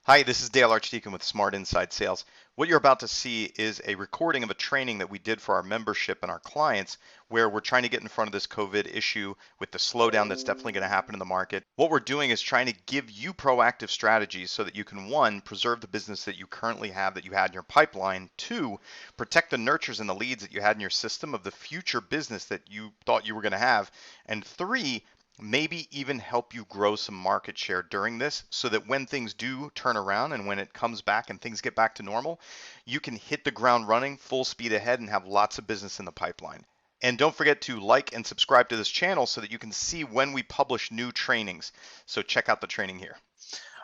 Hi, this is Dale Archdeacon with Smart Inside Sales. What you're about to see is a recording of a training that we did for our membership and our clients where we're trying to get in front of this COVID issue with the slowdown that's definitely going to happen in the market. What we're doing is trying to give you proactive strategies so that you can, one, preserve the business that you currently have that you had in your pipeline, two, protect the nurtures and the leads that you had in your system of the future business that you thought you were going to have, and three, maybe even help you grow some market share during this so that when things do turn around and when it comes back and things get back to normal, you can hit the ground running full speed ahead and have lots of business in the pipeline. And don't forget to like and subscribe to this channel so that you can see when we publish new trainings. So check out the training here.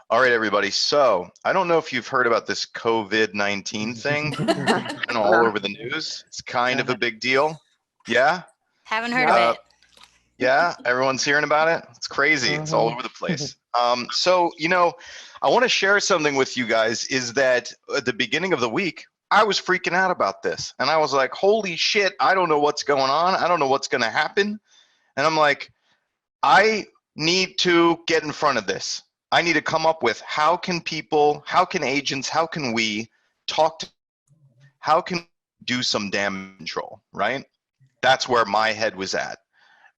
All right, everybody. So I don't know if you've heard about this COVID-19 thing. It's all over the news. It's kind of a big deal. Yeah? Haven't heard of it. Yeah, everyone's hearing about it. It's crazy. It's all over the place. So, I want to share something with you guys is that at the beginning of the week, I was freaking out about this. And I was like, holy shit, I don't know what's going on. I don't know what's going to happen. And I'm like, I need to get in front of this. I need to come up with how can people, how can agents, how can we talk to, how can we do some damage control, right? That's where my head was at.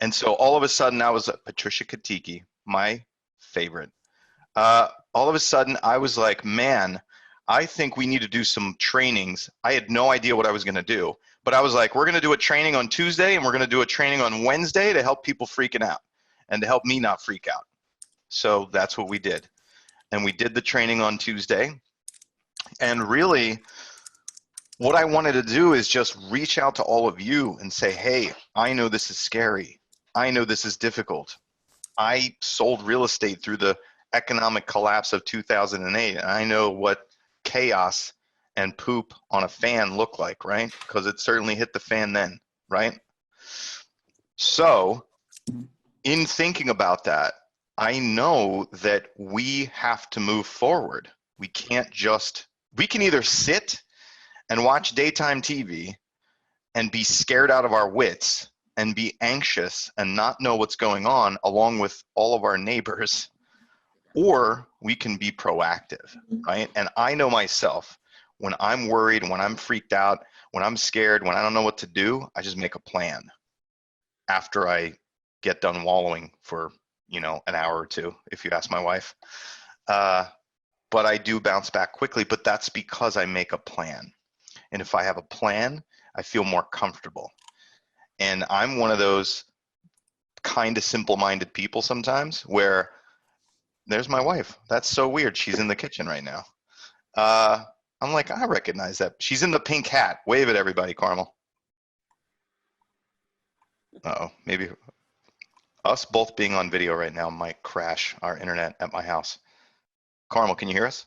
And so all of a sudden I was Patricia Katiki, my favorite. All of a sudden I was like, man, I think we need to do some trainings. I had no idea what I was going to do, but I was like, we're going to do a training on Tuesday and we're going to do a training on Wednesday to help people freaking out and to help me not freak out. So that's what we did. And we did the training on Tuesday. And really, what I wanted to do is just reach out to all of you and say, hey, I know this is scary. I know this is difficult. I sold real estate through the economic collapse of 2008, and I know what chaos and poop on a fan look like, right? Because it certainly hit the fan then, right? So, in thinking about that, I know that we have to move forward. We can't just, we can either sit and watch daytime TV and be scared out of our wits and be anxious and not know what's going on along with all of our neighbors, or we can be proactive, right? And I know myself, when I'm worried, when I'm freaked out, when I'm scared, when I don't know what to do, I just make a plan after I get done wallowing for, an hour or two, if you ask my wife. But I do bounce back quickly, but that's because I make a plan. And if I have a plan, I feel more comfortable. And I'm one of those kind of simple-minded people sometimes where there's my wife. That's so weird. She's in the kitchen right now. I'm like, I recognize that. She's in the pink hat. Wave at everybody, Carmel. Uh-oh, maybe us both being on video right now might crash our internet at my house. Carmel, can you hear us?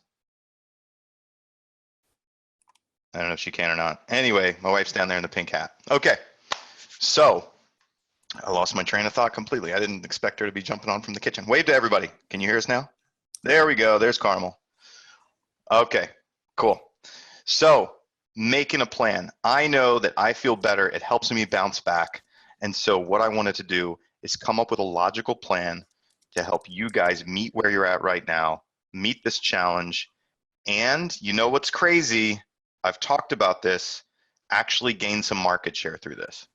I don't know if she can or not. Anyway, my wife's down there in the pink hat. Okay, so I lost my train of thought completely. I didn't expect her to be jumping on from the kitchen. Wave to everybody. Can you hear us now? There we go. There's Carmel. Okay, cool. So making a plan. I know that I feel better. It helps me bounce back. And so what I wanted to do is come up with a logical plan to help you guys meet where you're at right now, meet this challenge. And you know what's crazy? I've talked about this, actually gain some market share through this.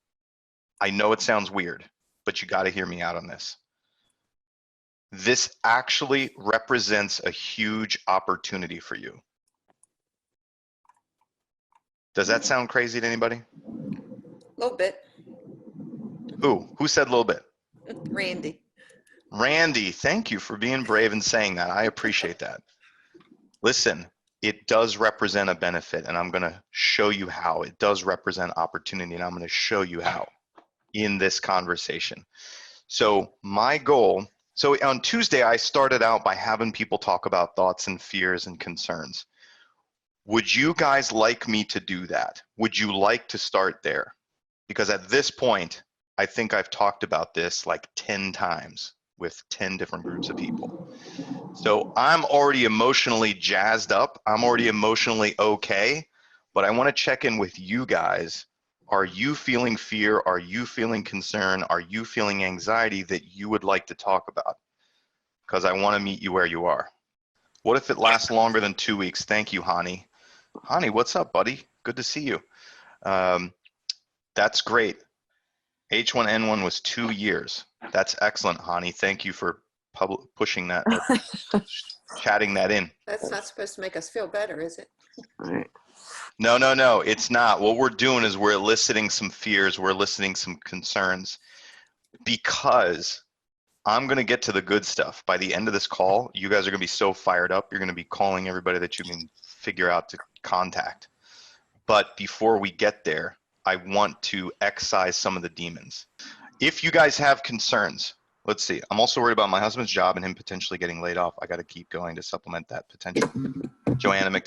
I know it sounds weird, but you got to hear me out on this. This actually represents a huge opportunity for you. Does that sound crazy to anybody? A little bit. Who said a little bit? Randy. Randy, thank you for being brave and saying that. I appreciate that. Listen, it does represent a benefit, and I'm going to show you how. It does represent opportunity, and I'm going to show you how in this conversation. So my goal, so on Tuesday, I started out by having people talk about thoughts and fears and concerns. Would you guys like me to do that? Would you like to start there? Because at this point, I think I've talked about this like 10 times with 10 different groups of people. So I'm already emotionally jazzed up. I'm already emotionally okay, but I want to check in with you guys. Are you feeling fear? Are you feeling concern? Are you feeling anxiety that you would like to talk about? Because I want to meet you where you are. What if it lasts longer than 2 weeks? Thank you, Hani. Hani, what's up, buddy? Good to see you. That's great. H1N1 was 2 years. That's excellent, Hani. Thank you for pushing that or chatting that in. That's not supposed to make us feel better, is it? All right. No, it's not. What we're doing is we're eliciting some fears, we're eliciting some concerns, because I'm going to get to the good stuff. By the end of this call, you guys are going to be so fired up, you're going to be calling everybody that you can figure out to contact. But before we get there, I want to excise some of the demons. If you guys have concerns, let's see. I'm also worried about my husband's job and him potentially getting laid off. I got to keep going to supplement that potential. Johanna,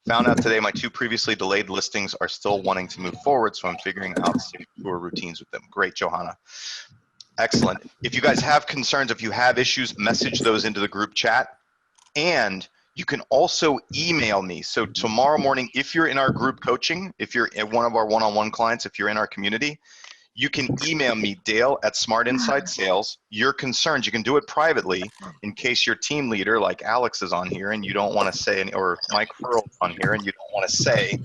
found out today my 2 previously delayed listings are still wanting to move forward, so I'm figuring out secure routines with them. Great, Johanna. Excellent. If you guys have concerns, if you have issues, message those into the group chat. And you can also email me. So tomorrow morning, if you're in our group coaching, if you're one of our one-on-one clients, if you're in our community, you can email me, Dale at Smart Inside Sales, your concerns. You can do it privately in case your team leader, like Alex, is on here and you don't want to say, any, or Mike Pearl on here and you don't want to say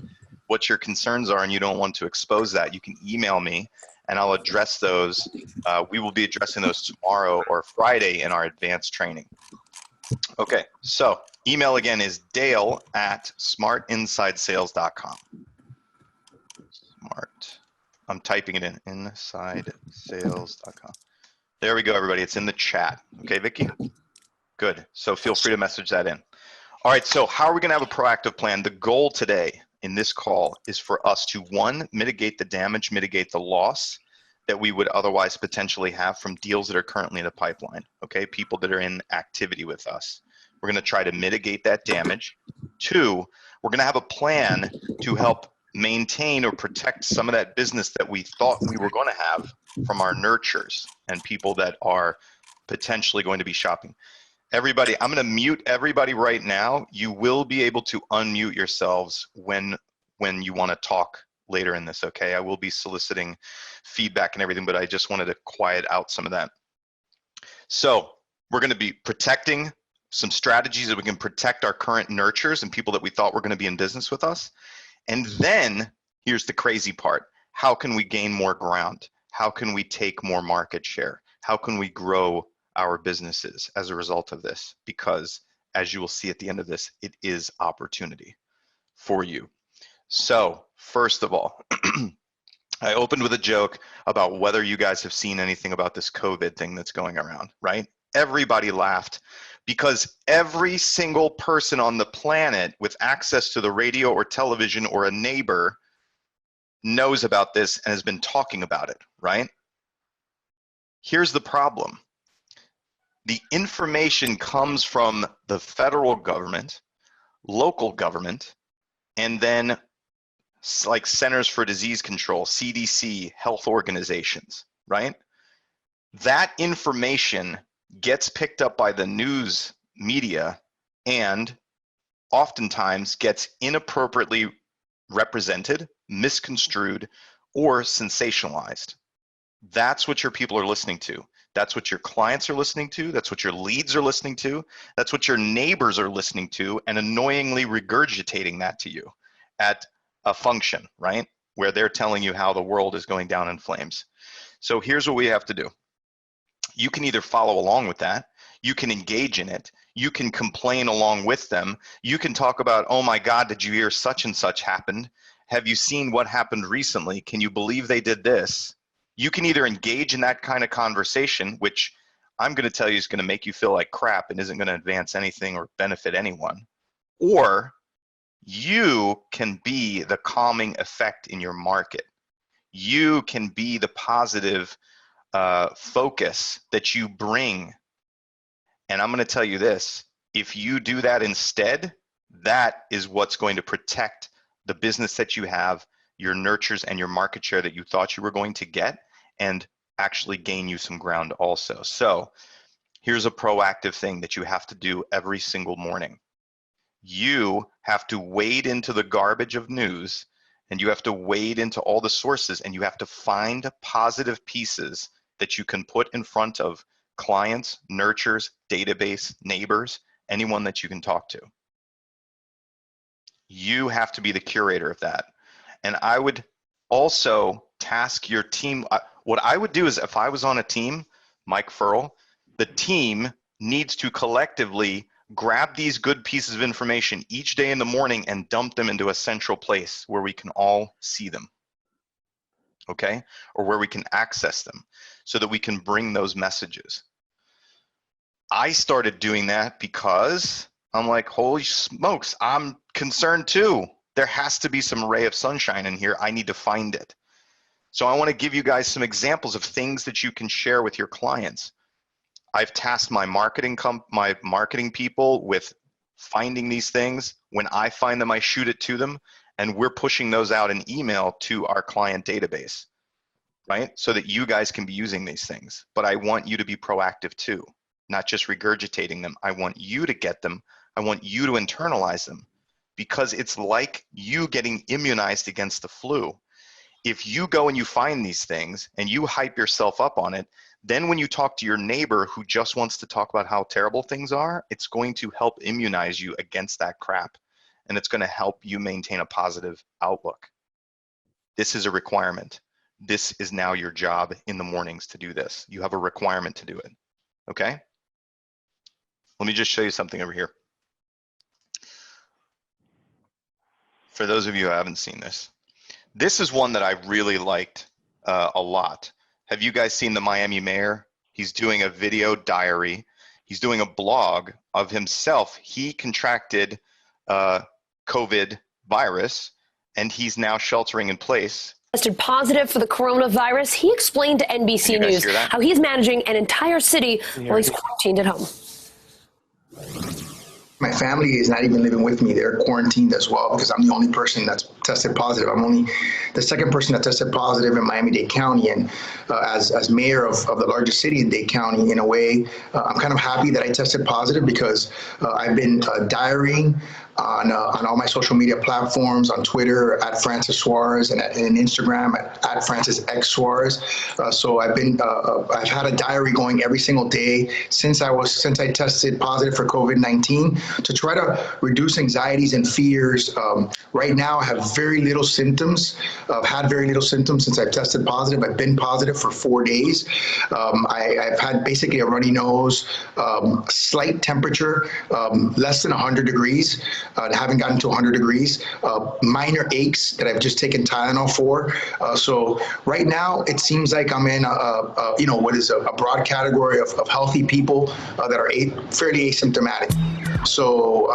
what your concerns are and you don't want to expose that. You can email me and I'll address those. We will be addressing those tomorrow or Friday in our advanced training. Okay, so email again is Dale at smartinsidesales.com. Smart. I'm typing it in, insidesales.com. There we go, everybody. It's in the chat. Okay, Vicky? Good. So feel free to message that in. All right, so how are we going to have a proactive plan? The goal today in this call is for us to, 1, mitigate the damage, mitigate the loss that we would otherwise potentially have from deals that are currently in the pipeline, okay? People that are in activity with us. We're going to try to mitigate that damage. 2, we're going to have a plan to help maintain or protect some of that business that we thought we were going to have from our nurtures and people that are potentially going to be shopping. Everybody, I'm going to mute everybody right now. You will be able to unmute yourselves when you want to talk later in this, okay? I will be soliciting feedback and everything, but I just wanted to quiet out some of that. So we're going to be protecting some strategies that we can protect our current nurtures and people that we thought were going to be in business with us. And then here's the crazy part. How can we gain more ground? How can we take more market share? How can we grow our businesses as a result of this? Because as you will see at the end of this, it is opportunity for you. So first of all, I opened with a joke about whether you guys have seen anything about this COVID thing that's going around, right? Everybody laughed because every single person on the planet with access to the radio or television or a neighbor knows about this and has been talking about it, right? Here's the problem. The information comes from the federal government, local government, and then like Centers for Disease Control, CDC, health organizations, right? That information gets picked up by the news media and oftentimes gets inappropriately represented, misconstrued, or sensationalized. That's what your people are listening to. That's what your clients are listening to. That's what your leads are listening to. That's what your neighbors are listening to and annoyingly regurgitating that to you at a function, right? Where they're telling you how the world is going down in flames. So here's what we have to do. You can either follow along with that, you can engage in it, you can complain along with them, you can talk about, oh my God, did you hear such and such happened? Have you seen what happened recently? Can you believe they did this? You can either engage in that kind of conversation, which I'm going to tell you is going to make you feel like crap and isn't going to advance anything or benefit anyone, or you can be the calming effect in your market. You can be the positive focus that you bring. And I'm going to tell you this, if you do that instead, that is what's going to protect the business that you have, your nurtures and your market share that you thought you were going to get, and actually gain you some ground also. So here's a proactive thing that you have to do every single morning. You have to wade into the garbage of news, and you have to wade into all the sources, and you have to find positive pieces that you can put in front of clients, nurtures, database, neighbors, anyone that you can talk to. You have to be the curator of that. And I would also task your team. What I would do is, if I was on a team, Mike Furl, the team needs to collectively grab these good pieces of information each day in the morning and dump them into a central place where we can all see them, okay? Or where we can access them so that we can bring those messages. I started doing that because I'm like, holy smokes, I'm concerned too. There has to be some ray of sunshine in here. I need to find it. So I want to give you guys some examples of things that you can share with your clients. I've tasked my marketing people with finding these things. When I find them, I shoot it to them, and we're pushing those out in email to our client database, right? So that you guys can be using these things. But I want you to be proactive too, not just regurgitating them. I want you to get them. I want you to internalize them, because it's like you getting immunized against the flu. If you go and you find these things and you hype yourself up on it, then when you talk to your neighbor who just wants to talk about how terrible things are, it's going to help immunize you against that crap. And it's going to help you maintain a positive outlook. This is a requirement. This is now your job in the mornings to do this. You have a requirement to do it. Okay? Let me just show you something over here. For those of you who haven't seen this, this is one that I really liked a lot. Have you guys seen the Miami mayor? He's doing a video diary. He's doing a blog of himself. He contracted COVID virus, and he's now sheltering in place. Tested positive for the coronavirus. He explained to NBC News how he's managing an entire city while he's quarantined at home. My family is not even living with me. They're quarantined as well because I'm the only person that's tested positive. I'm only the second person that tested positive in Miami-Dade County. And as mayor of the largest city in Dade County, in a way, I'm kind of happy that I tested positive because I've been diarying on all my social media platforms, on Twitter at Francis Suarez, and in Instagram at Francis X Suarez. So I've had a diary going every single day since I tested positive for COVID-19 to try to reduce anxieties and fears. Right now, I have very little symptoms. I've had very little symptoms since I've tested positive. I've been positive for 4 days. I've had basically a runny nose, slight temperature, less than 100 degrees. Haven't gotten to 100 degrees, minor aches that I've just taken Tylenol for. So right now it seems like I'm in what is a broad category of healthy people that are fairly asymptomatic. So,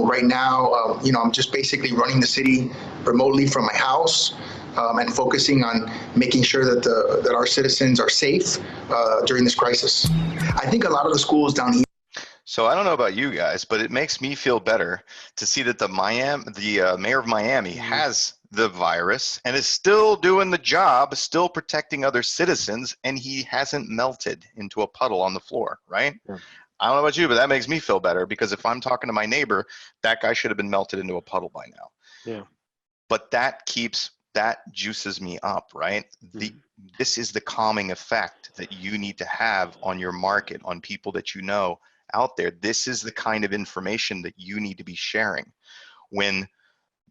right now, I'm just basically running the city remotely from my house. And focusing on making sure that our citizens are safe during this crisis. I think a lot of the schools down here. So I don't know about you guys, but it makes me feel better to see that the mayor of Miami has the virus and is still doing the job, still protecting other citizens, and he hasn't melted into a puddle on the floor, right? Yeah. I don't know about you, but that makes me feel better, because if I'm talking to my neighbor, that guy should have been melted into a puddle by now. Yeah. But that juices me up, right? This is the calming effect that you need to have on your market, on people that you know out there. This is the kind of information that you need to be sharing. When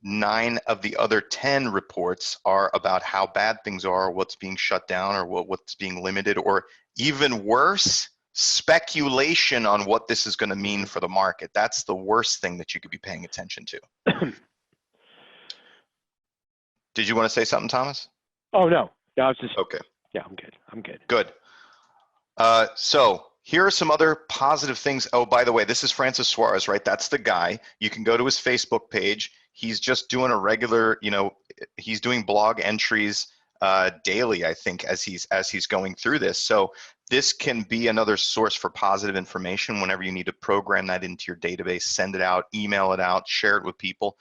9 of the other 10 reports are about how bad things are, what's being shut down, or what's being limited, or even worse, speculation on what this is going to mean for the market. That's the worst thing that you could be paying attention to. Did you want to say something, Thomas? Oh, no. I was just... Okay. Yeah, I'm good. I'm good. Good. So here are some other positive things. Oh, by the way, this is Francis Suarez, right? That's the guy. You can go to his Facebook page. He's just doing a regular, he's doing blog entries daily, I think, as he's going through this. So this can be another source for positive information whenever you need to program that into your database, send it out, email it out, share it with people,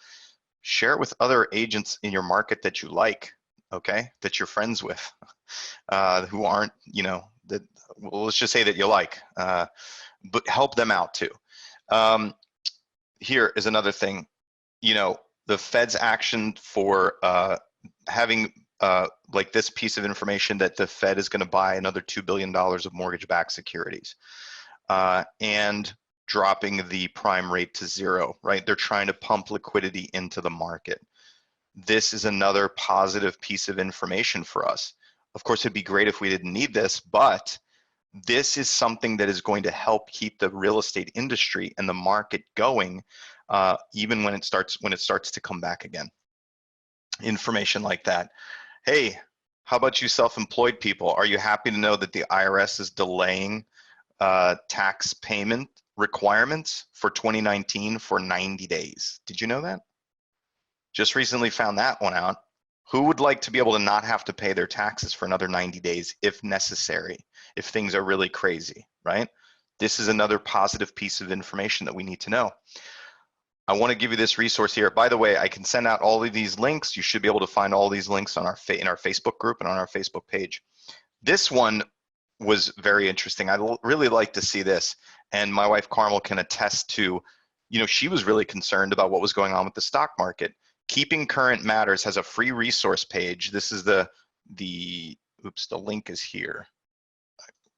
share it with other agents in your market that you like, okay, that you're friends with, who aren't, well, let's just say that you like, but help them out too. Here is another thing, the Fed's action for having like this piece of information that the Fed is going to buy another $2 billion of mortgage-backed securities. And dropping the prime rate to 0, right? They're trying to pump liquidity into the market. This is another positive piece of information for us. Of course, it'd be great if we didn't need this, but this is something that is going to help keep the real estate industry and the market going, even when it starts to come back again. Information like that. Hey, how about you self-employed people? Are you happy to know that the IRS is delaying tax payment requirements for 2019 for 90 days? Did you know that? Just recently found that one out. Who would like to be able to not have to pay their taxes for another 90 days if necessary, if things are really crazy, right? This is another positive piece of information that we need to know. I want to give you this resource here. By the way, I can send out all of these links. You should be able to find all these links on in our Facebook group and on our Facebook page. This one was very interesting. I'd really like to see this. And my wife Carmel can attest to, she was really concerned about what was going on with the stock market. Keeping Current Matters has a free resource page. This is the link is here.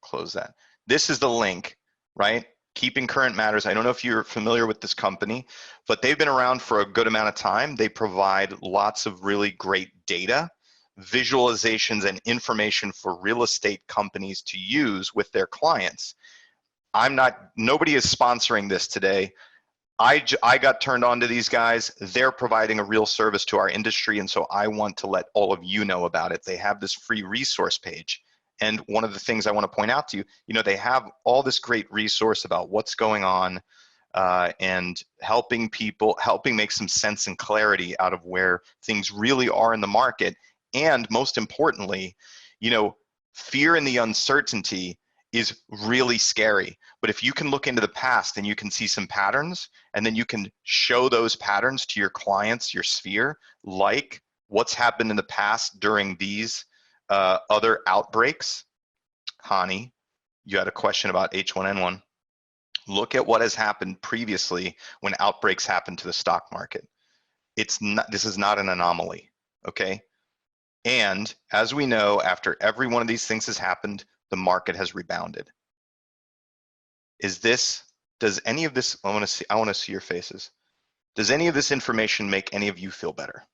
Close that. This is the link, right? Keeping Current Matters. I don't know if you're familiar with this company, but they've been around for a good amount of time. They provide lots of really great data, visualizations, and information for real estate companies to use with their clients. Nobody is sponsoring this today. I got turned on to these guys. They're providing a real service to our industry, and so I want to let all of you know about it. They have this free resource page. And one of the things I want to point out to you, they have all this great resource about what's going on and helping make some sense and clarity out of where things really are in the market. And most importantly, fear and the uncertainty is really scary. But if you can look into the past and you can see some patterns, and then you can show those patterns to your clients, your sphere, like what's happened in the past during these other outbreaks. Hani, you had a question about H1N1. Look at what has happened previously when outbreaks happen to the stock market. This is not an anomaly, okay? And as we know, after every one of these things has happened, the market has rebounded. Does any of this, I want to see your faces. Does any of this information make any of you feel better?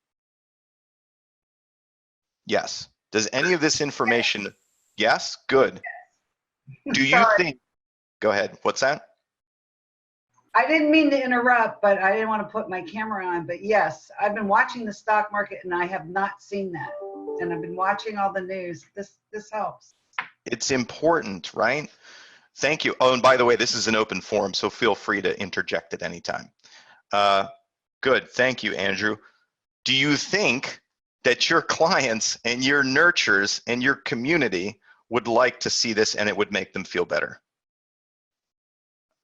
Yes. Does any of this information, yes? Good. Do you think, go ahead, what's that? I didn't mean to interrupt, but I didn't want to put my camera on, but yes, I've been watching the stock market and I have not seen that. And I've been watching all the news. This helps. It's important, right? Thank you. Oh, and by the way, this is an open forum, so feel free to interject at any time. Good, thank you, Andrew. Do you think that your clients and your nurturers and your community would like to see this and it would make them feel better?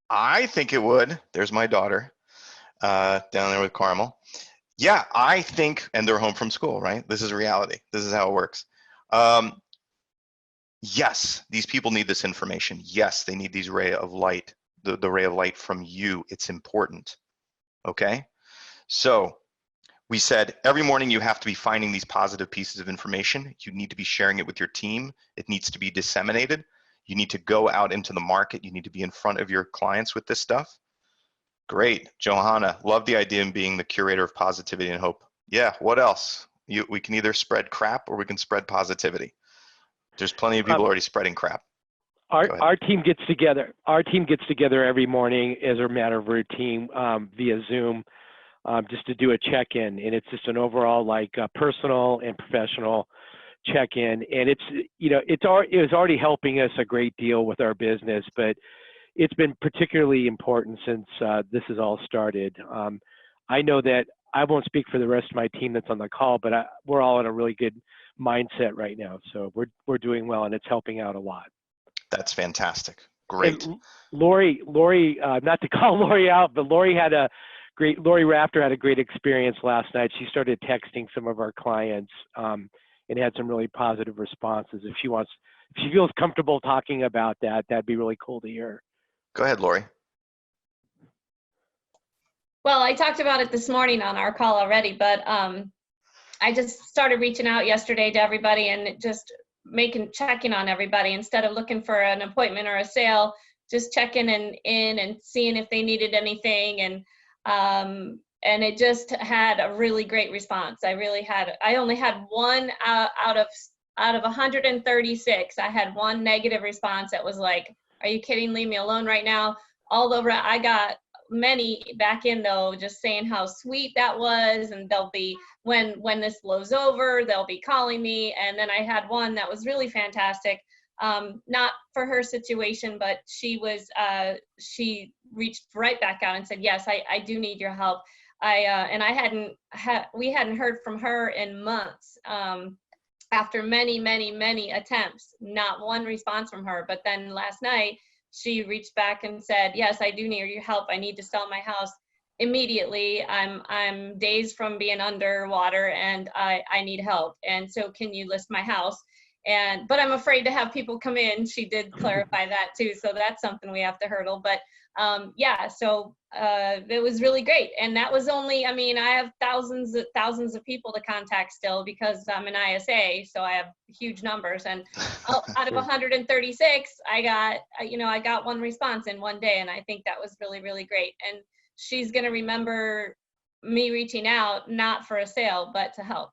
I think it would. There's my daughter down there with Carmel. Yeah, I think, and they're home from school, right? This is reality. This is how it works. Yes, these people need this information. Yes, they need these ray of light, the ray of light from you. It's important, okay? So we said every morning you have to be finding these positive pieces of information. You need to be sharing it with your team. It needs to be disseminated. You need to go out into the market. You need to be in front of your clients with this stuff. Great, Johanna, love the idea of being the curator of positivity and hope. Yeah, what else? We can either spread crap or we can spread positivity. There's plenty of people already spreading crap. Our team gets together. Our team gets together every morning as a matter of routine via Zoom, just to do a check-in, and it's just an overall personal and professional check-in. And it was already helping us a great deal with our business, but it's been particularly important since this has all started. I know that I won't speak for the rest of my team that's on the call, but we're all in a really good mindset right now. So we're doing well, and it's helping out a lot. That's fantastic. Great. And Lori, not to call Lori out, but Lori Rafter had a great experience last night. She started texting some of our clients and had some really positive responses. If she feels comfortable talking about that, that'd be really cool to hear. Go ahead, Lori. Well, I talked about it this morning on our call already, but I just started reaching out yesterday to everybody and just checking on everybody instead of looking for an appointment or a sale, just checking in and seeing if they needed anything. And it just had a really great response. I only had one out of 136, I had one negative response that was like, are you kidding? Leave me alone right now. All over, I got many back in though, just saying how sweet that was. And they'll be, when this blows over, they'll be calling me. And then I had one that was really fantastic. Not for her situation, but she reached right back out and said, yes, I do need your help. We hadn't heard from her in months. After many attempts, not one response from her. But then last night, she reached back and said, yes, I do need your help. I need to sell my house immediately. I'm days from being underwater and I need help. And so can you list my house? But I'm afraid to have people come in. She did clarify that too. So that's something we have to hurdle. But it was really great. And that was only, I have thousands of people to contact still because I'm an ISA, so I have huge numbers. And out of 136, I got one response in one day. And I think that was really, really great. And she's going to remember me reaching out, not for a sale, but to help.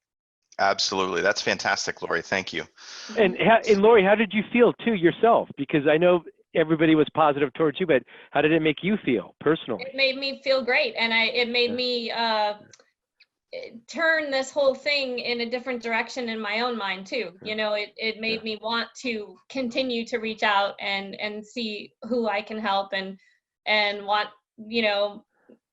Absolutely. That's fantastic, Lori. Thank you. And Lori, how did you feel too yourself? Because I know everybody was positive towards you, but how did it make you feel personally? It made me feel great. And it made me turn this whole thing in a different direction in my own mind too. It made me want to continue to reach out and see who I can help and want,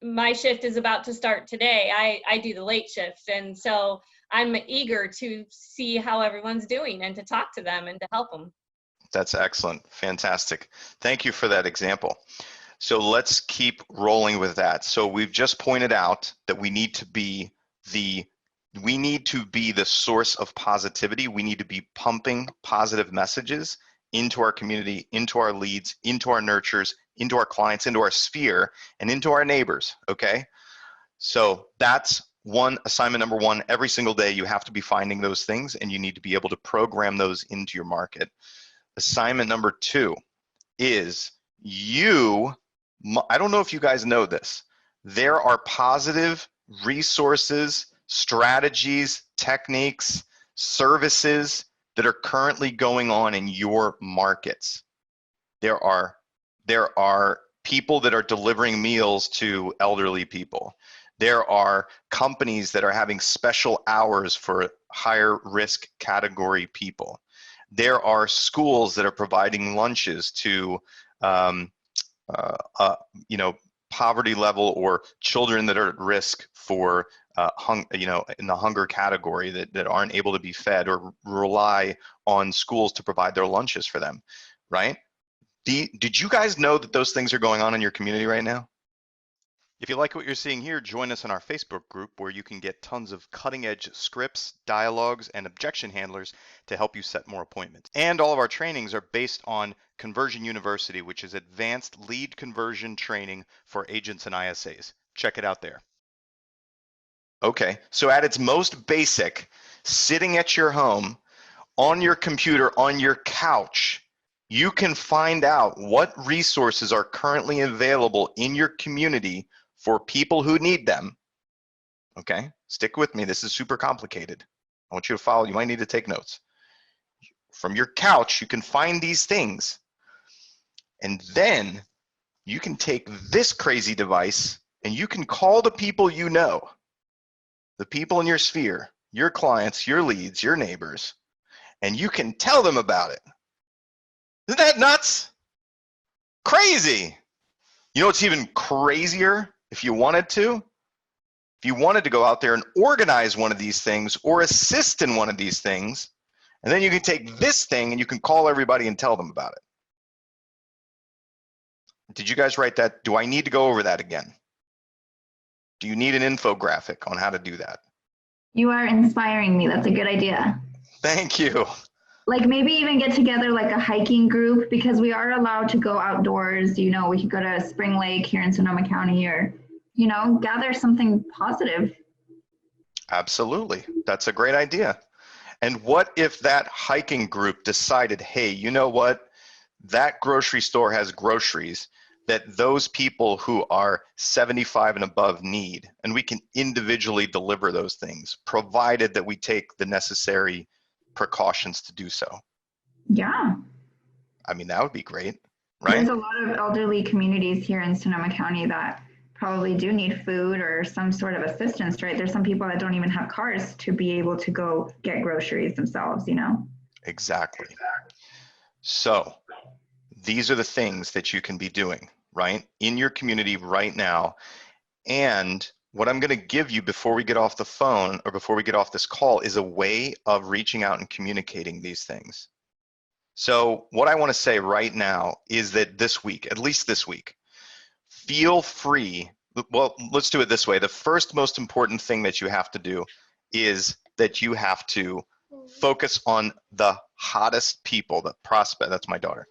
my shift is about to start today. I do the late shift. And so I'm eager to see how everyone's doing and to talk to them and to help them. That's excellent. Fantastic. Thank you for that example. So let's keep rolling with that. So we've just pointed out that we need to be the source of positivity. We need to be pumping positive messages into our community, into our leads, into our nurtures, into our clients, into our sphere, and into our neighbors, okay? So that's assignment number one. Every single day you have to be finding those things and you need to be able to program those into your market. Assignment number two is I don't know if you guys know this, there are positive resources, strategies, techniques, services that are currently going on in your markets. There are people that are delivering meals to elderly people. There are companies that are having special hours for higher risk category people. There are schools that are providing lunches to, poverty level or children that are at risk for, in the hunger category that aren't able to be fed or rely on schools to provide their lunches for them, right? Did you guys know that those things are going on in your community right now? If you like what you're seeing here, join us in our Facebook group where you can get tons of cutting-edge scripts, dialogues, and objection handlers to help you set more appointments. And all of our trainings are based on Conversion University, which is advanced lead conversion training for agents and ISAs. Check it out there. Okay, so at its most basic, sitting at your home, on your computer, on your couch, you can find out what resources are currently available in your community for people who need them. Okay, stick with me. This is super complicated. I want you to follow. You might need to take notes. From your couch, you can find these things. And then you can take this crazy device and you can call the people you know, the people in your sphere, your clients, your leads, your neighbors, and you can tell them about it. Isn't that nuts? Crazy. You know what's even crazier? If you wanted to go out there and organize one of these things or assist in one of these things, and then you can take this thing and you can call everybody and tell them about it. Did you guys write that? Do I need to go over that again? Do you need an infographic on how to do that? You are inspiring me. That's a good idea. Thank you. Like maybe even get together like a hiking group, because we are allowed to go outdoors. We could go to Spring Lake here in Sonoma County, or, gather something positive. Absolutely. That's a great idea. And what if that hiking group decided, hey, you know what? that grocery store has groceries that those people who are 75 and above need, and we can individually deliver those things, provided that we take the necessary precautions to do so. Yeah. I mean, that would be great, right? There's a lot of elderly communities here in Sonoma County that probably do need food or some sort of assistance, right? There's some people that don't even have cars to be able to go get groceries themselves, you know? Exactly. So these are the things that you can be doing, right, in your community right now. And what I'm going to give you before we get off the phone or before we get off this call is a way of reaching out and communicating these things. So what I want to say right now is that this week, at least this week, feel free. Well, let's do it this way. The first most important thing that you have to do is that you have to focus on the hottest people, the prospect. That's my daughter.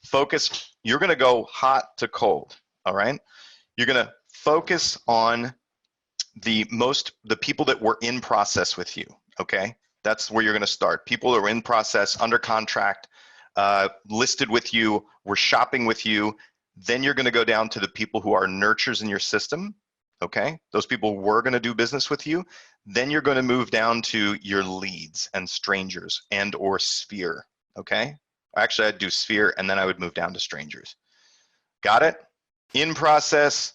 Focus. You're going to go hot to cold. All right. You're going to focus on the people that were in process with you. Okay. That's where you're going to start. People that are in process, under contract, listed with you, were shopping with you. Then you're going to go down to the people who are nurtures in your system. Okay. Those people were going to do business with you. Then you're going to move down to your leads and strangers and or sphere. Okay. Actually, I'd do sphere and then I would move down to strangers. Got it? In process,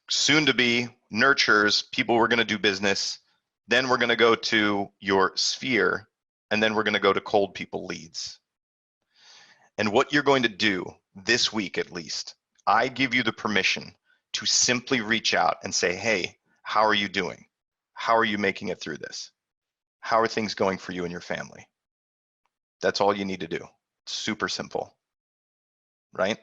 soon to be, nurtures, people we're going to do business. Then we're going to go to your sphere, and then we're going to go to cold people, leads. And what you're going to do this week, at least, I give you the permission to simply reach out and say, hey, how are you doing? How are you making it through this? How are things going for you and your family? That's all you need to do. It's super simple, right?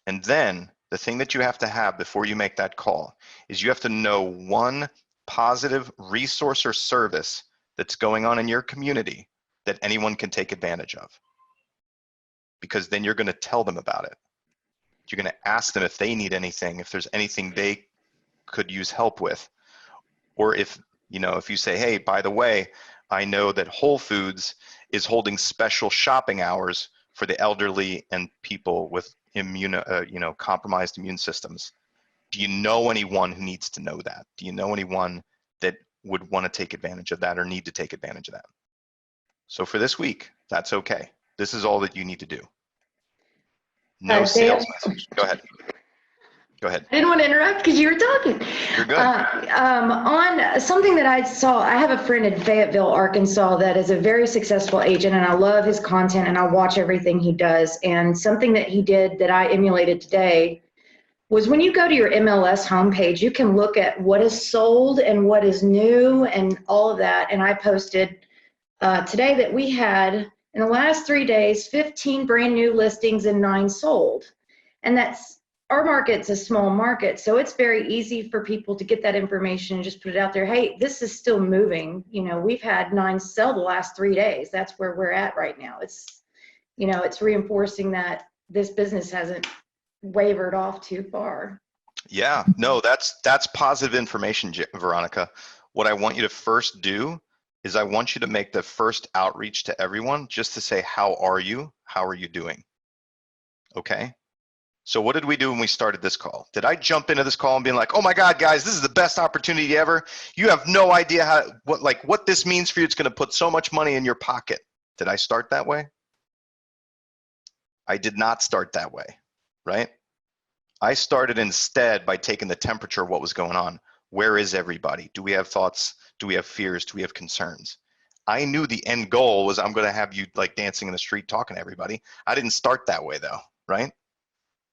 And then the thing that you have to have before you make that call is you have to know one positive resource or service that's going on in your community that anyone can take advantage of. Because then you're going to tell them about it. You're going to ask them if they need anything, if there's anything they could use help with. Or if you say, hey, by the way, I know that Whole Foods is holding special shopping hours for the elderly and people with compromised immune systems. Do you know anyone who needs to know that? Do you know anyone that would want to take advantage of that or need to take advantage of that? So for this week, that's okay. This is all that you need to do. No sales message. Go ahead. Go ahead. I didn't want to interrupt because you were talking. You're good. On something that I saw, I have a friend in Fayetteville, Arkansas, that is a very successful agent, and I love his content and I watch everything he does. And something that he did that I emulated today was when you go to your MLS homepage, you can look at what is sold and what is new and all of that. And I posted today that we had, in the last 3 days, 15 brand new listings and 9 sold. And that's, our market's a small market, so it's very easy for people to get that information and just put it out there. Hey, this is still moving. We've had 9 sell the last 3 days. That's where we're at right now. It's, it's reinforcing that this business hasn't wavered off too far. Yeah, no, that's positive information, Veronica. What I want you to first do is I want you to make the first outreach to everyone just to say, how are you? How are you doing? Okay. So what did we do when we started this call? Did I jump into this call and being like, oh my God, guys, this is the best opportunity ever. You have no idea what this means for you. It's going to put so much money in your pocket. Did I start that way? I did not start that way, right? I started instead by taking the temperature of what was going on. Where is everybody? Do we have thoughts? Do we have fears? Do we have concerns? I knew the end goal was I'm going to have you like dancing in the street talking to everybody. I didn't start that way though, right?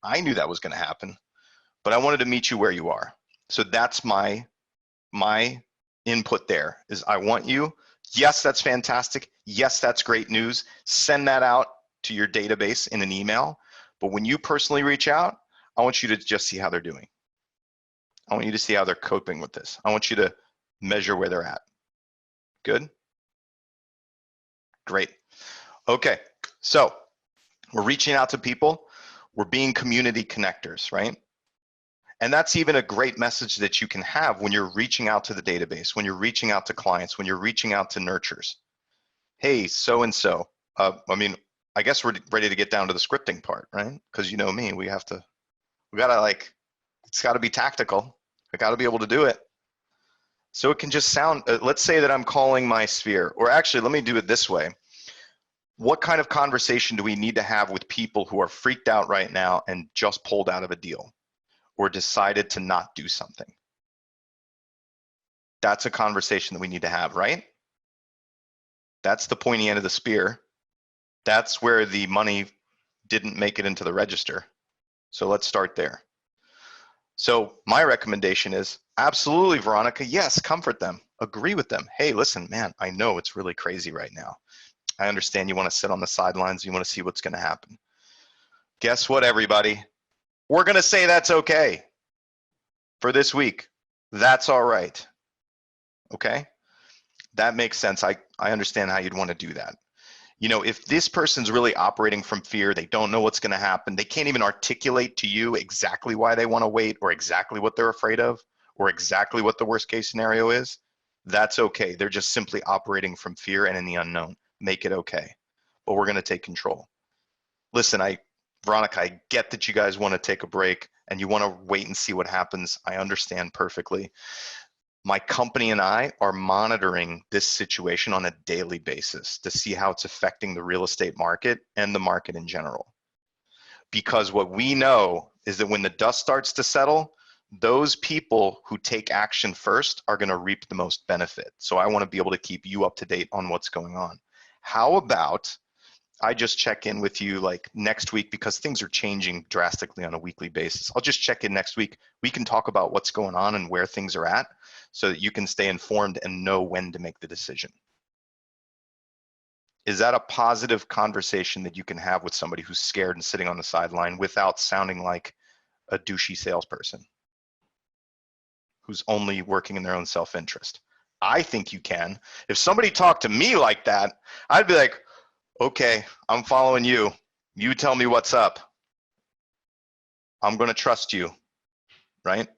I knew that was going to happen, but I wanted to meet you where you are. So that's my input there is I want you, yes, that's fantastic. Yes, that's great news. Send that out to your database in an email. But when you personally reach out, I want you to just see how they're doing. I want you to see how they're coping with this. I want you to measure where they're at. Good? Great. Okay, so we're reaching out to people. We're being community connectors, right? And that's even a great message that you can have when you're reaching out to the database, when you're reaching out to clients, when you're reaching out to nurtures. Hey, so-and-so, I guess we're ready to get down to the scripting part, right? Because you know me, we gotta like, it's gotta be tactical. I gotta be able to do it. So it can just sound, let's say that I'm calling my sphere, or actually let me do it this way. What kind of conversation do we need to have with people who are freaked out right now and just pulled out of a deal or decided to not do something? That's a conversation that we need to have, right? That's the pointy end of the spear. That's where the money didn't make it into the register. So let's start there. So my recommendation is absolutely, Veronica, yes, comfort them, agree with them. Hey, listen, man, I know it's really crazy right now. I understand you want to sit on the sidelines, you want to see what's going to happen. Guess what, everybody? We're going to say that's okay for this week. That's all right. Okay? That makes sense. I understand how you'd want to do that. You know, if this person's really operating from fear, they don't know what's going to happen, they can't even articulate to you exactly why they want to wait or exactly what they're afraid of or exactly what the worst case scenario is, that's okay. They're just simply operating from fear and in the unknown. Make it okay. But we're going to take control. Listen, Veronica, I get that you guys want to take a break and you want to wait and see what happens. I understand perfectly. My company and I are monitoring this situation on a daily basis to see how it's affecting the real estate market and the market in general. Because what we know is that when the dust starts to settle, those people who take action first are going to reap the most benefit. So I want to be able to keep you up to date on what's going on. How about I just check in with you like next week, because things are changing drastically on a weekly basis. I'll just check in next week. We can talk about what's going on and where things are at so that you can stay informed and know when to make the decision. Is that a positive conversation that you can have with somebody who's scared and sitting on the sideline without sounding like a douchey salesperson who's only working in their own self-interest? I think you can. If somebody talked to me like that, I'd be like, okay, I'm following you. You tell me what's up. I'm going to trust you, right?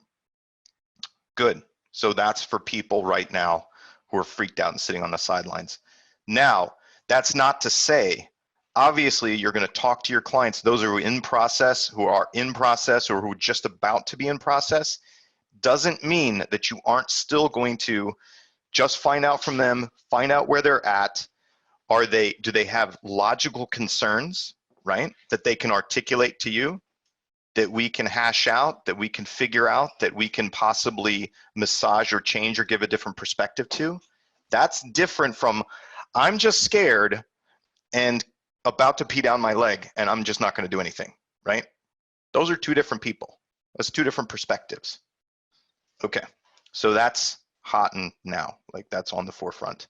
Good. So that's for people right now who are freaked out and sitting on the sidelines. Now, that's not to say, obviously, you're going to talk to your clients, those who are in process, or who are just about to be in process. Doesn't mean that you aren't still going to just find out from them, find out where they're at. Do they have logical concerns, right, that they can articulate to you, that we can hash out, that we can figure out, that we can possibly massage or change or give a different perspective to? That's different from, I'm just scared and about to pee down my leg and I'm just not going to do anything, right? Those are two different people. That's two different perspectives. Okay, so that's hot and now, like that's on the forefront.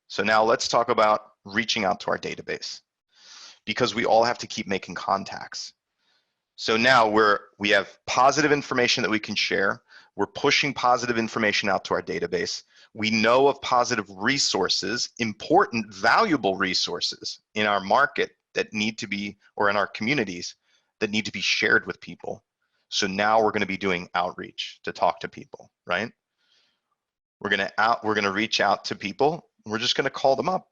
So now let's talk about reaching out to our database, because we all have to keep making contacts. So now we have positive information that we can share. We're pushing positive information out to our database. We know of positive resources, important, valuable resources in our market that need to be, or in our communities that need to be shared with people. So now we're going to be doing outreach to talk to people, right? We're going to reach out to people. We're just going to call them up.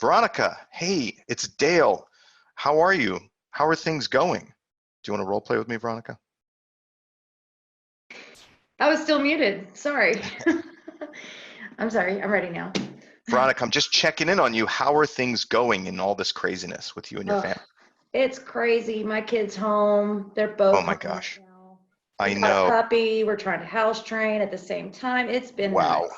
Veronica, hey, it's Dale. How are you? How are things going? Do you want to role play with me, Veronica? I was still muted. Sorry. I'm sorry. I'm ready now. Veronica, I'm just checking in on you. How are things going in all this craziness with you and your family? It's crazy. My kid's home. They're both. Oh my gosh. Now. I know. A puppy. We're trying to house train at the same time. It's been nuts.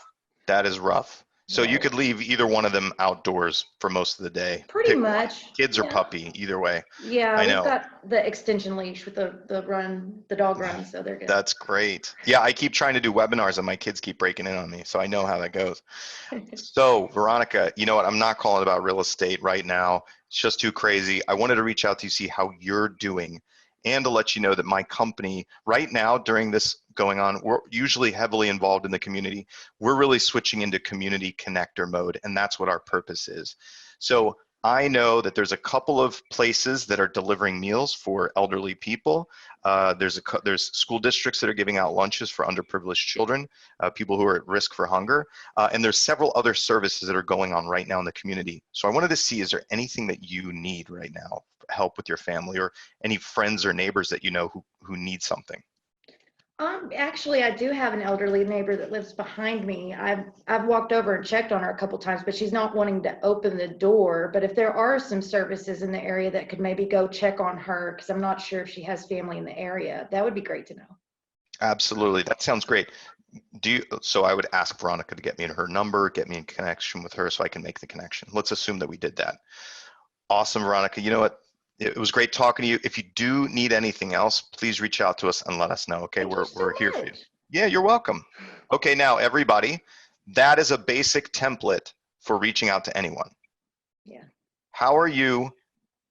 That is rough. So you could leave either one of them outdoors for most of the day. Pretty much. Kids or puppy, either way. Yeah, I know. We've got the extension leash with the dog run, so they're good. That's great. Yeah, I keep trying to do webinars and my kids keep breaking in on me, so I know how that goes. So Veronica, you know what? I'm not calling about real estate right now. It's just too crazy. I wanted to reach out to you, see how you're doing, and to let you know that my company right now during this going on, we're usually heavily involved in the community. We're really switching into community connector mode, and that's what our purpose is. So I know that there's a couple of places that are delivering meals for elderly people. There's school districts that are giving out lunches for underprivileged children, people who are at risk for hunger, and there's several other services that are going on right now in the community. So I wanted to see, is there anything that you need right now, help with your family, or any friends or neighbors that you know who need something? Actually, I do have an elderly neighbor that lives behind me. I've walked over and checked on her a couple times, but she's not wanting to open the door. But if there are some services in the area that could maybe go check on her, because I'm not sure if she has family in the area, that would be great to know. Absolutely, that sounds great. So I would ask Veronica to get me her number, get me in connection with her so I can make the connection. Let's assume that we did that. Awesome, Veronica. You know what? It was great talking to you. If you do need anything else, please reach out to us and let us know, okay? We're here for you. Yeah, you're welcome. Okay, now everybody, that is a basic template for reaching out to anyone. Yeah. How are you?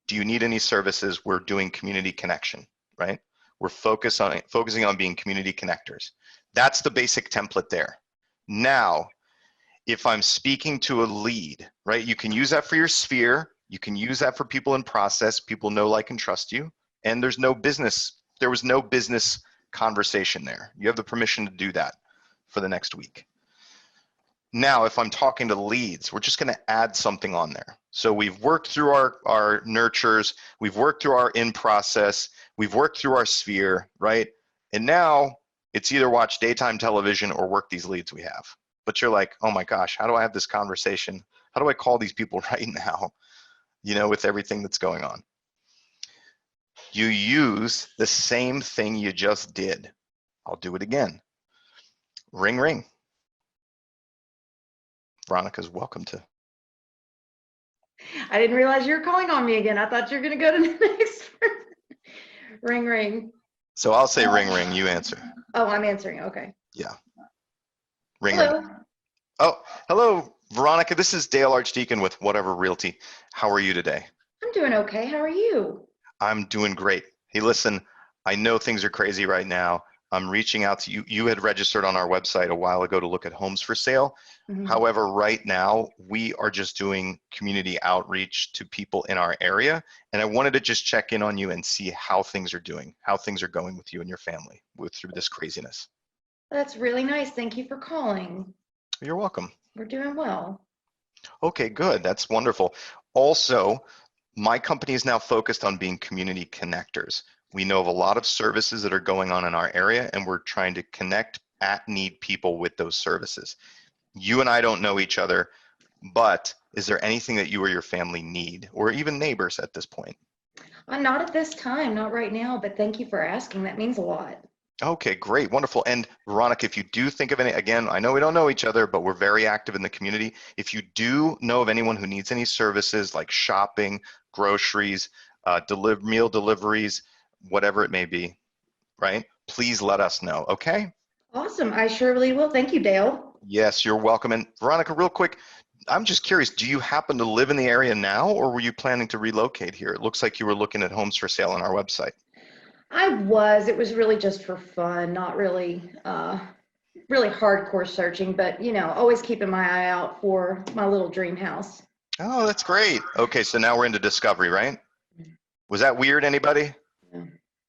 Do you need any services? We're doing community connection, right? We're focusing on being community connectors. That's the basic template there. Now, if I'm speaking to a lead, right? You can use that for your sphere. You can use that for people in process. People know, like, and trust you. And there was no business conversation there. You have the permission to do that for the next week. Now, if I'm talking to leads, we're just going to add something on there. So we've worked through our nurtures. We've worked through our in process. We've worked through our sphere, right? And now it's either watch daytime television or work these leads we have. But you're like, oh my gosh, how do I have this conversation? How do I call these people right now? You know, with everything that's going on. You use the same thing you just did. I'll do it again. Ring, ring. Veronica's welcome to. I didn't realize you were calling on me again. I thought you were going to go to the next ring, ring. So I'll say ring, ring, you answer. Oh, I'm answering. Okay. Yeah. Ring, hello. ring. Oh, hello, Veronica. This is Dale Archdeacon with Whatever Realty. How are you today? I'm doing okay. How are you? I'm doing great. Hey, listen, I know things are crazy right now. I'm reaching out to you. You had registered on our website a while ago to look at homes for sale. Mm-hmm. However, right now, we are just doing community outreach to people in our area. And I wanted to just check in on you and see how things are doing, how things are going with you and your family through this craziness. That's really nice. Thank you for calling. You're welcome. We're doing well. Okay, good. That's wonderful. Also, my company is now focused on being community connectors. We know of a lot of services that are going on in our area, and we're trying to connect at-need people with those services. You and I don't know each other, but is there anything that you or your family need, or even neighbors at this point? Not at this time, not right now, but thank you for asking. That means a lot. Okay, great, wonderful. And Veronica, if you do think of any, again, I know we don't know each other, but we're very active in the community. If you do know of anyone who needs any services like shopping, groceries, meal deliveries, whatever it may be, right? Please let us know, okay? Awesome, I surely will. Thank you, Dale. Yes, you're welcome. And Veronica, real quick, I'm just curious, do you happen to live in the area now, or were you planning to relocate here? It looks like you were looking at homes for sale on our website. It was really just for fun, not really, really hardcore searching, but you know, always keeping my eye out for my little dream house. Oh, that's great. Okay, so now we're into discovery, right? Was that weird, anybody? Yeah.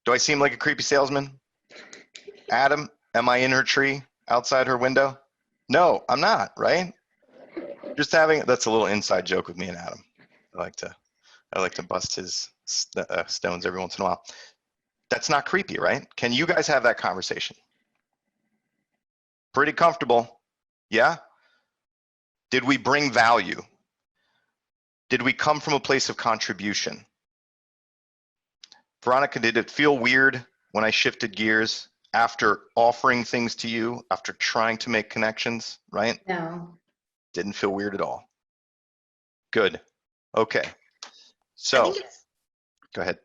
Do I seem like a creepy salesman? Adam, am I in her tree outside her window? No, I'm not, right? Just that's a little inside joke with me and Adam. I like to bust his stones every once in a while. That's not creepy, right? Can you guys have that conversation? Pretty comfortable, yeah? Did we bring value? Did we come from a place of contribution? Veronica, did it feel weird when I shifted gears after offering things to you, after trying to make connections, right? No. Didn't feel weird at all. Good. Okay. So, go ahead.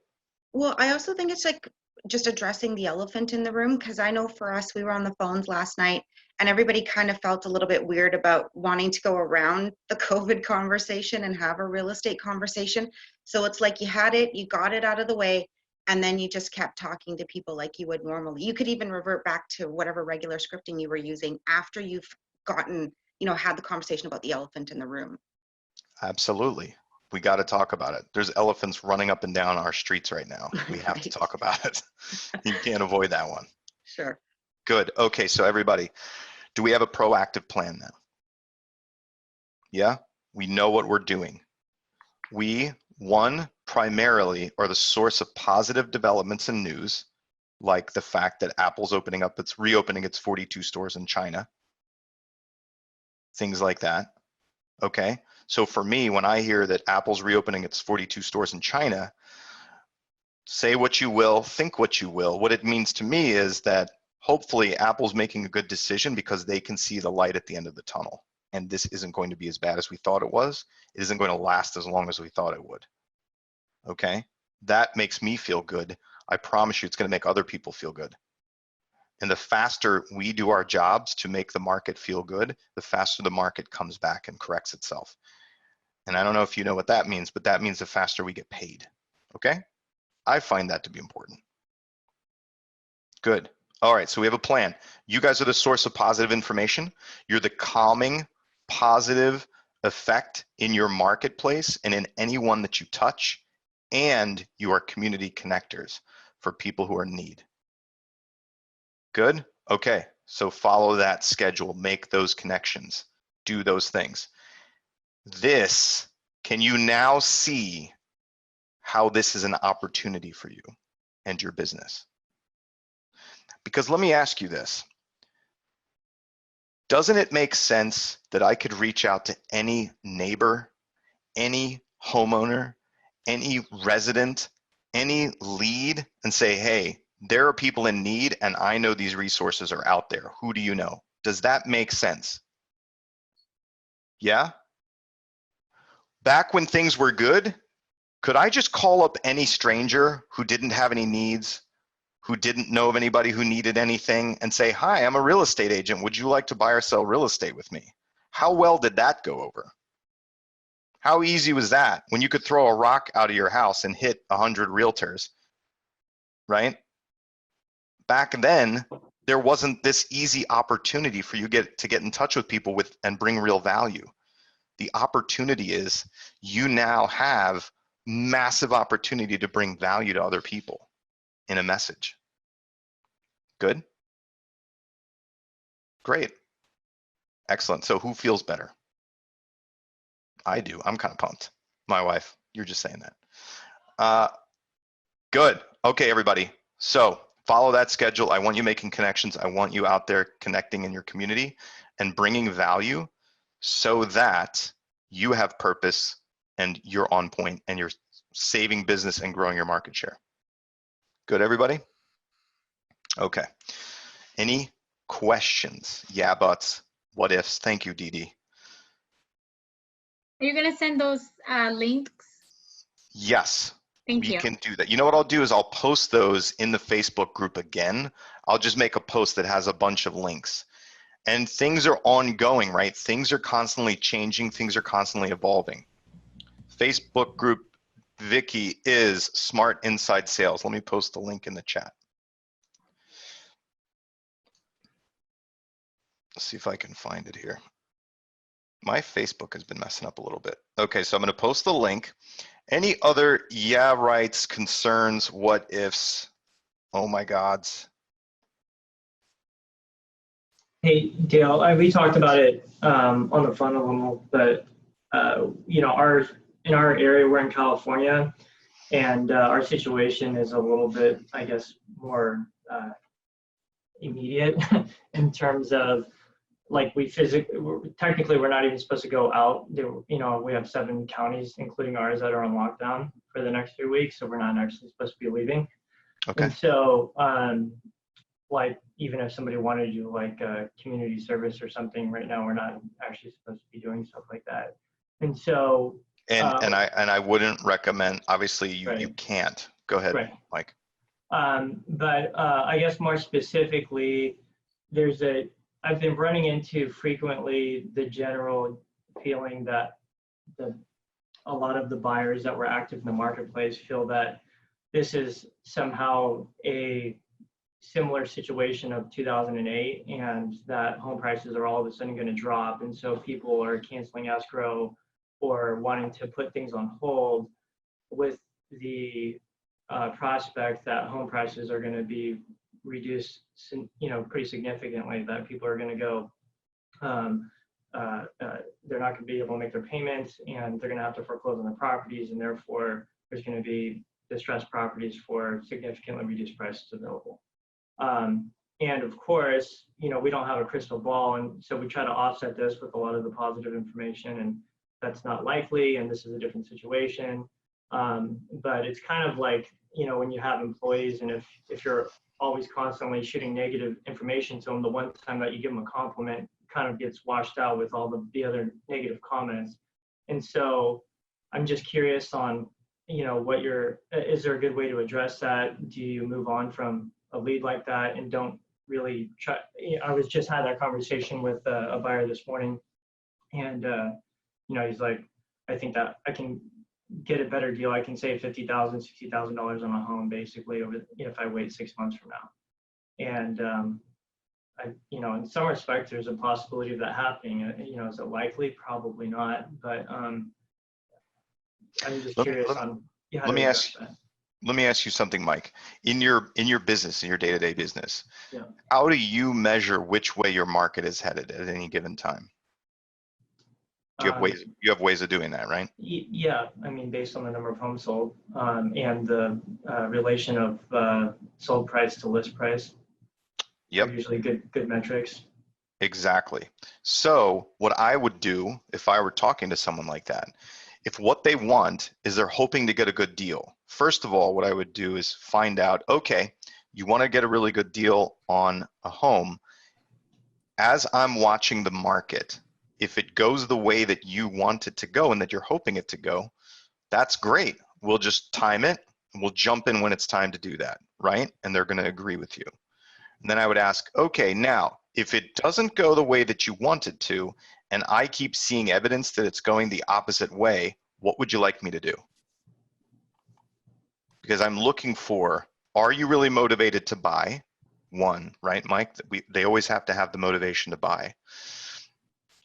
Well, I also think it's like just addressing the elephant in the room, because I know for us, we were on the phones last night and everybody kind of felt a little bit weird about wanting to go around the COVID conversation and have a real estate conversation. So it's like you had it, you got it out of the way, and then you just kept talking to people like you would normally. You could even revert back to whatever regular scripting you were using after you've gotten, had the conversation about the elephant in the room. Absolutely. We got to talk about it. There's elephants running up and down our streets right now. We have to Right. talk about it. You can't avoid that one. Sure. Good. Okay, so everybody, do we have a proactive plan now? Yeah, we know what we're doing. We, one, primarily are the source of positive developments in news, like the fact that Apple's reopening its 42 stores in China. Things like that. Okay, so for me, when I hear that Apple's reopening its 42 stores in China, say what you will, think what you will. What it means to me is that hopefully Apple's making a good decision because they can see the light at the end of the tunnel. And this isn't going to be as bad as we thought it was. It isn't going to last as long as we thought it would. Okay, that makes me feel good. I promise you it's going to make other people feel good. And the faster we do our jobs to make the market feel good, the faster the market comes back and corrects itself. And I don't know if you know what that means, but that means the faster we get paid. Okay? I find that to be important. Good. All right, so we have a plan. You guys are the source of positive information. You're the calming, positive effect in your marketplace and in anyone that you touch, and you are community connectors for people who are in need. Good? Okay, so follow that schedule, make those connections, do those things. This, can you now see how this is an opportunity for you and your business? Because let me ask you this. Doesn't it make sense that I could reach out to any neighbor, any homeowner, any resident, any lead and say, hey, there are people in need and I know these resources are out there. Who do you know? Does that make sense? Yeah? Back when things were good, could I just call up any stranger who didn't have any needs, who didn't know of anybody who needed anything and say, hi, I'm a real estate agent. Would you like to buy or sell real estate with me? How well did that go over? How easy was that when you could throw a rock out of your house and hit 100 realtors, right? Back then, there wasn't this easy opportunity for you to get in touch with people and bring real value. The opportunity is you now have massive opportunity to bring value to other people in a message. Good? Great. Excellent. So who feels better? I do. I'm kind of pumped. My wife, you're just saying that. Good. Okay, everybody. So follow that schedule. I want you making connections. I want you out there connecting in your community and bringing value so that you have purpose and you're on point and you're saving business and growing your market share. Good, everybody? Okay. Any questions? Yeah, buts, what ifs? Thank you, Dee Dee. Are you going to send those links? Yes. Thank you. We can do that. You know what I'll do is I'll post those in the Facebook group again. I'll just make a post that has a bunch of links. And things are ongoing, right? Things are constantly changing. Things are constantly evolving. Facebook group, Vicky, is Smart Inside Sales. Let me post the link in the chat. Let's see if I can find it here. My Facebook has been messing up a little bit. Okay, so I'm going to post the link. Any other yeah rights, concerns, what ifs? Oh my gods. Hey, Dale, we talked about it on the phone a little, but you know, in our area, we're in California, and our situation is a little bit, I guess, more immediate in terms of, like, technically we're not even supposed to go out. You know, we have 7 counties, including ours, that are on lockdown for the next 3 weeks, so we're not actually supposed to be leaving. Okay. And so, like, even if somebody wanted to do like a community service or something, right now we're not actually supposed to be doing stuff like that. And so, and I wouldn't recommend. Obviously, you can't. Go ahead, Mike. But I guess more specifically, I've been running into frequently the general feeling that a lot of the buyers that were active in the marketplace feel that this is somehow a similar situation of 2008, and that home prices are all of a sudden going to drop, and so people are canceling escrow or wanting to put things on hold with the prospect that home prices are going to be reduced, pretty significantly, that people are going to go, they're not going to be able to make their payments, and they're going to have to foreclose on their properties, and therefore there's going to be distressed properties for significantly reduced prices available. And of course, we don't have a crystal ball, and so we try to offset this with a lot of the positive information, and that's not likely, and this is a different situation. But it's kind of like, when you have employees, and if you're always constantly shooting negative information to them, the one time that you give them a compliment kind of gets washed out with all the other negative comments. And so I'm just curious on, is there a good way to address that? Do you move on from a lead like that and don't really try? I was just had that conversation with a buyer this morning, and he's like, I think that I can get a better deal. I can save $50,000, $60,000 on a home basically if I wait 6 months from now. And in some respects, there's a possibility of that happening. Is it likely? Probably not. But I'm just curious on. Let me ask you something, Mike. In your business, in your day-to-day business, how do you measure which way your market is headed at any given time? Do you have ways? You have ways of doing that, right? Yeah, I mean, based on the number of homes sold and the relation of sold price to list price. Yep. Usually good metrics. Exactly. So what I would do if I were talking to someone like that, if what they want is they're hoping to get a good deal, first of all, what I would do is find out, okay, you want to get a really good deal on a home. As I'm watching the market, if it goes the way that you want it to go and that you're hoping it to go, that's great. We'll just time it and we'll jump in when it's time to do that, right? And they're going to agree with you. And then I would ask, okay, now, if it doesn't go the way that you want it to, and I keep seeing evidence that it's going the opposite way, what would you like me to do? Because I'm looking for, are you really motivated to buy? One, right, Mike? They always have to have the motivation to buy.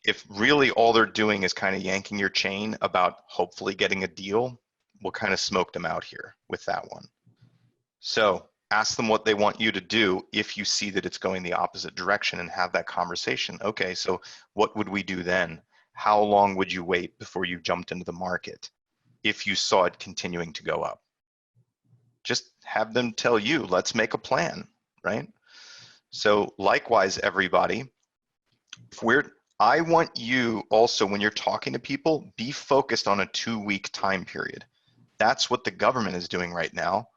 If really all they're doing is kind of yanking your chain about hopefully getting a deal, we'll kind of smoke them out here with that one. So ask them what they want you to do if you see that it's going the opposite direction, and have that conversation. Okay, so what would we do then? How long would you wait before you jumped into the market if you saw it continuing to go up? Just have them tell you, let's make a plan, right? So likewise, everybody, I want you also, when you're talking to people, be focused on a 2-week time period. That's what the government is doing right now.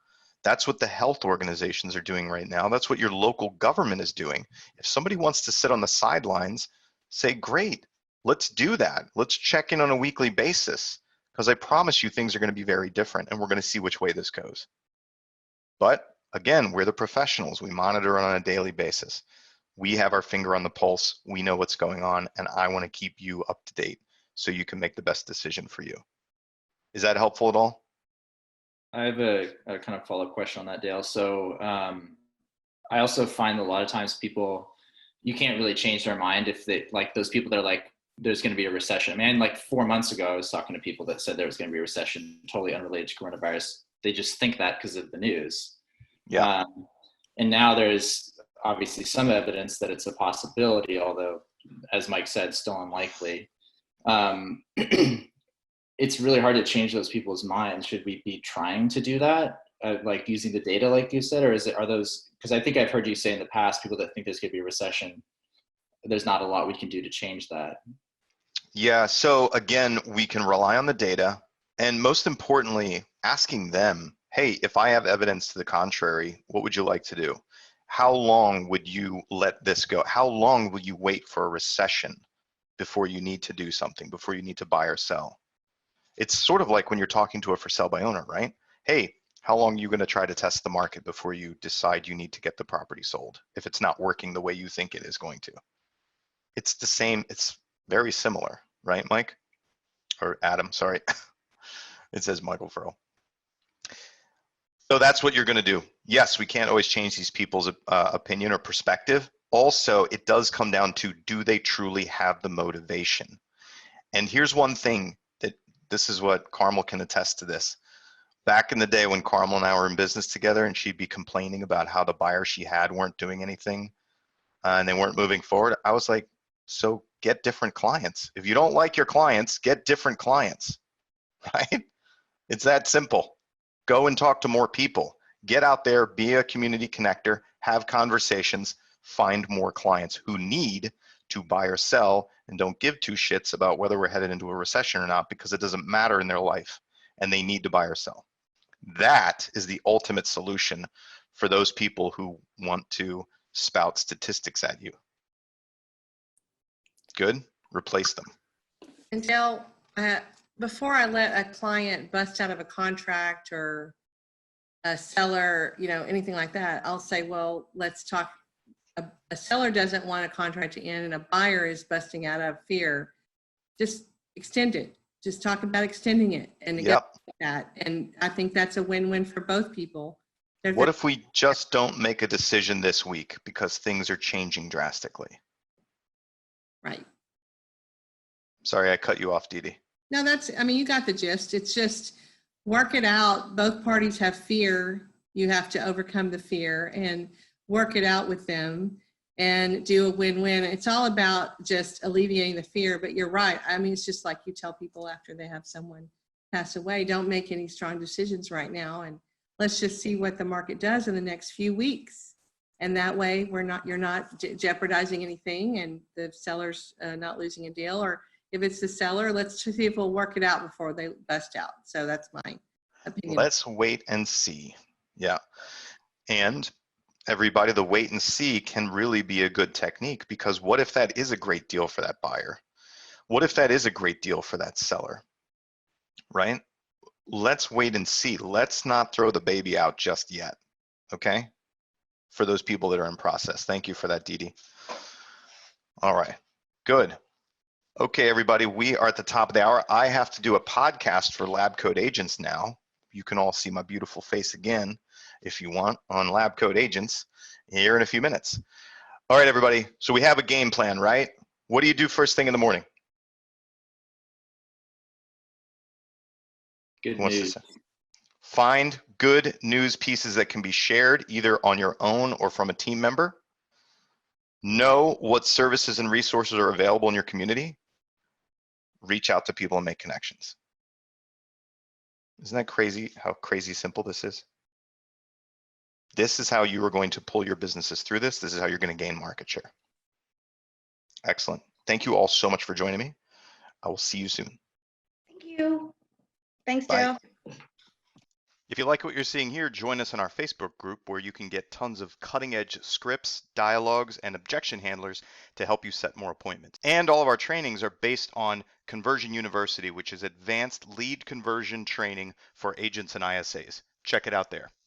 That's what the health organizations are doing right now. That's what your local government is doing. If somebody wants to sit on the sidelines, say, great, let's do that. Let's check in on a weekly basis, because I promise you things are going to be very different, and we're going to see which way this goes. But again, we're the professionals. We monitor on a daily basis. We have our finger on the pulse. We know what's going on, and I want to keep you up to date so you can make the best decision for you. Is that helpful at all? I have a kind of follow-up question on that, Dale. So I also find a lot of times people, you can't really change their mind if they, like those people that are like, there's going to be a recession. I mean, like 4 months ago, I was talking to people that said there was going to be a recession, totally unrelated to coronavirus. They just think that because of the news. Yeah. And now there's obviously some evidence that it's a possibility, although, as Mike said, still unlikely. It's really hard to change those people's minds. Should we be trying to do that, like using the data, like you said, or are those? Because I think I've heard you say in the past, people that think there's going to be a recession, there's not a lot we can do to change that. Yeah. So again, we can rely on the data, and most importantly, asking them, hey, if I have evidence to the contrary, what would you like to do? How long would you let this go? How long will you wait for a recession before you need to do something, before you need to buy or sell? It's sort of like when you're talking to a for sale by owner, right? Hey, how long are you going to try to test the market before you decide you need to get the property sold if it's not working the way you think it is going to? It's the same. It's very similar, right, Mike? Or Adam, sorry. It says Michael Furl. So that's what you're going to do. Yes, we can't always change these people's opinion or perspective. Also, it does come down to, do they truly have the motivation? And here's one thing that this is what Carmel can attest to this. Back in the day when Carmel and I were in business together and she'd be complaining about how the buyers she had weren't doing anything and they weren't moving forward, I was like, so get different clients. If you don't like your clients, get different clients, right? It's that simple. Go and talk to more people. Get out there, be a community connector, have conversations, find more clients who need to buy or sell, and don't give two shits about whether we're headed into a recession or not, because it doesn't matter in their life and they need to buy or sell. That is the ultimate solution for those people who want to spout statistics at you. Good? Replace them. And Dale, before I let a client bust out of a contract or a seller, anything like that, I'll say, well, let's talk. A seller doesn't want a contract to end and a buyer is busting out of fear. Just extend it. Just talk about extending it and that. And I think that's a win-win for both people. What if we just don't make a decision this week because things are changing drastically? Right. Sorry, I cut you off, Dee Dee. No, you got the gist. It's just work it out. Both parties have fear. You have to overcome the fear and work it out with them and do a win-win. It's all about just alleviating the fear, but you're right. It's just like you tell people after they have someone pass away, don't make any strong decisions right now. And let's just see what the market does in the next few weeks. And that way you're not jeopardizing anything and the seller's not losing a deal. Or if it's the seller, let's see if we'll work it out before they bust out. So that's my opinion. Let's wait and see. Yeah. And everybody, the wait and see can really be a good technique, because what if that is a great deal for that buyer? What if that is a great deal for that seller, right? Let's wait and see. Let's not throw the baby out just yet, okay? For those people that are in process. Thank you for that, Dee Dee. All right, good. Okay, everybody, we are at the top of the hour. I have to do a podcast for Lab Code Agents now. You can all see my beautiful face again if you want on Lab Code Agents here in a few minutes. All right, everybody, so we have a game plan, right? What do you do first thing in the morning? Good news. Find good news pieces that can be shared either on your own or from a team member. Know what services and resources are available in your community. Reach out to people and make connections. Isn't that crazy how crazy simple this is? This is how you are going to pull your businesses through this. This is how you're going to gain market share. Excellent. Thank you all so much for joining me. I will see you soon. Thank you. Thanks, Bye. Dale. If you like what you're seeing here, join us in our Facebook group where you can get tons of cutting-edge scripts, dialogues, and objection handlers to help you set more appointments. And all of our trainings are based on Conversion University, which is advanced lead conversion training for agents and ISAs. Check it out there.